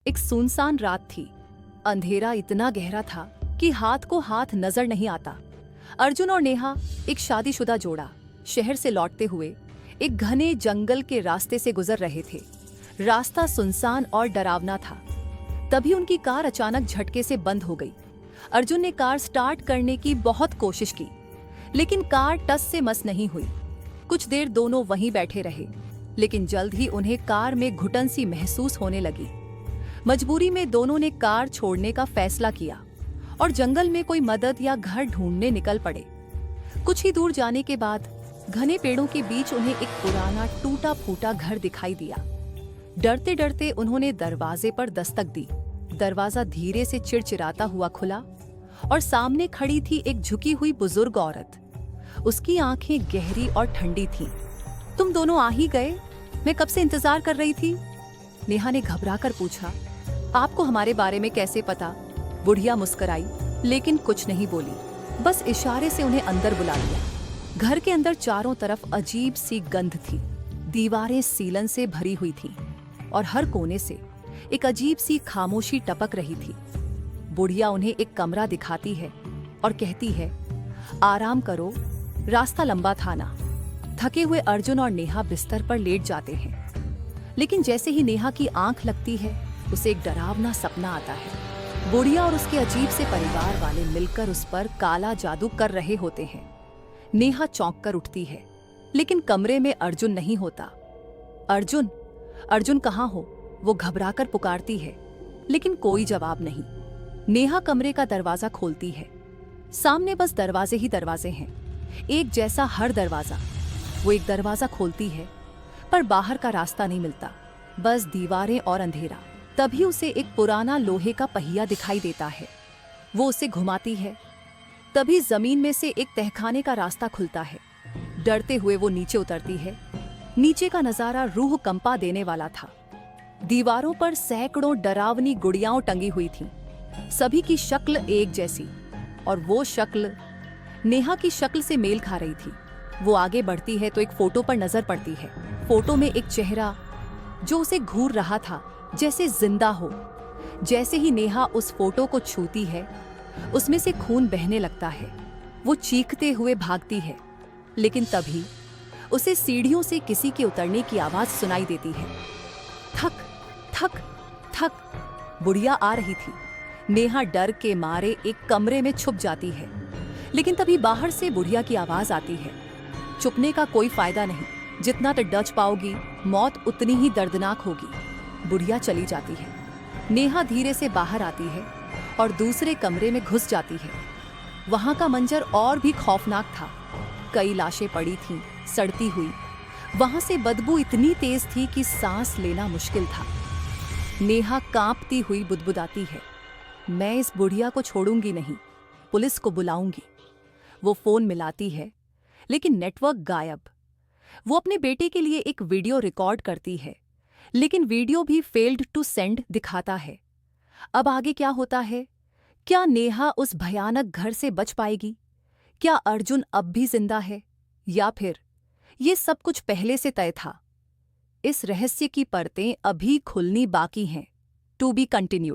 एक सुनसान रात थी। अंधेरा इतना गहरा था कि हाथ को हाथ नजर नहीं आता। अर्जुन और नेहा, एक शादीशुदा जोड़ा, शहर से लौटते हुए एक घने जंगल के रास्ते से गुजर रहे थे। रास्ता सुनसान और डरावना था। तभी उनकी कार अचानक झटके से बंद हो गई। अर्जुन ने कार स्टार्ट करने की बहुत कोशिश की, लेकिन कार टस से मस नहीं हुई। कुछ देर दोनों वहीं बैठे रहे, लेकिन जल्द ही उन्हें कार में घुटन सी महसूस होने लगी। मजबूरी में दोनों ने कार छोड़ने का फैसला किया और जंगल में कोई मदद या घर ढूंढने निकल पड़े। कुछ ही दूर जाने के बाद घने पेड़ों के बीच उन्हें एक पुराना टूटा फूटा घर दिखाई दिया। डरते डरते उन्होंने दरवाजे पर दस्तक दी। दरवाजा धीरे से चिड़चिड़ाता हुआ खुला और सामने खड़ी थी एक झुकी हुई बुजुर्ग औरत। उसकी आंखें गहरी और ठंडी थीं। तुम दोनों आ ही गए? मैं कब से इंतजार कर रही थी। नेहा ने घबराकर पूछा। आपको हमारे बारे में कैसे पता? बुढ़िया मुस्कुराई, लेकिन कुछ नहीं बोली, बस इशारे से उन्हें अंदर बुला लिया। घर के अंदर चारों तरफ अजीब सी गंध थी। दीवारें सीलन से भरी हुई थीं और हर कोने से एक अजीब सी खामोशी टपक रही थी। बुढ़िया उन्हें एक कमरा दिखाती है और कहती है, आराम करो, रास्ता लंबा था ना। थके हुए अर्जुन और नेहा बिस्तर पर लेट जाते हैं, लेकिन जैसे ही नेहा की आंख लगती है, उसे एक डरावना सपना आता है। बुढ़िया और उसके अजीब से परिवार वाले मिलकर उस पर काला जादू कर रहे होते हैं। नेहा चौंक कर उठती है, लेकिन कमरे में अर्जुन नहीं होता। अर्जुन, अर्जुन कहाँ हो? वो घबराकर पुकारती है, लेकिन कोई जवाब नहीं। नेहा कमरे का दरवाजा खोलती है। सामने बस दरवाजे ही दरवाजे हैं, एक जैसा हर दरवाजा। वो एक दरवाजा खोलती है, पर बाहर का रास्ता नहीं मिलता, बस दीवारें और अंधेरा। तभी उसे एक पुराना लोहे का पहिया दिखाई देता है। वो उसे घुमाती है। तभी जमीन में से एक तहखाने का रास्ता खुलता है। डरते हुए वो नीचे उतरती है। नीचे का नजारा रूह कंपा देने वाला था। दीवारों पर सैकड़ों डरावनी गुड़ियां टंगी हुई थीं। सभी की शक्ल एक जैसी, और वो शक्ल नेहा की शक्ल से मेल खा रही थी। वो आगे बढ़ती है तो एक फोटो पर नजर पड़ती है। फोटो में एक चेहरा जो उसे घूर रहा था, जैसे जिंदा हो। जैसे ही नेहा उस फोटो को छूती है, उसमें से खून बहने लगता है। वो चीखते हुए भागती है, लेकिन तभी उसे सीढ़ियों से किसी के उतरने की आवाज सुनाई देती है। थक थक थक। बुढ़िया आ रही थी। नेहा डर के मारे एक कमरे में छुप जाती है, लेकिन तभी बाहर से बुढ़िया की आवाज आती है। छुपने का कोई फायदा नहीं, जितना तो डच पाओगी, मौत उतनी ही दर्दनाक होगी। बुढ़िया चली जाती है। नेहा धीरे से बाहर आती है और दूसरे कमरे में घुस जाती है। वहां का मंजर और भी खौफनाक था। कई लाशें पड़ी थीं, सड़ती हुई। वहां से बदबू इतनी तेज थी कि सांस लेना मुश्किल था। नेहा कांपती हुई बुदबुदाती है, मैं इस बुढ़िया को छोड़ूंगी नहीं, पुलिस को बुलाऊंगी। वो फोन मिलाती है, लेकिन नेटवर्क गायब। वो अपने बेटे के लिए एक वीडियो रिकॉर्ड करती है, लेकिन वीडियो भी फेल्ड टू सेंड दिखाता है। अब आगे क्या होता है? क्या नेहा उस भयानक घर से बच पाएगी? क्या अर्जुन अब भी जिंदा है, या फिर ये सब कुछ पहले से तय था? इस रहस्य की परतें अभी खुलनी बाकी हैं। To be continued.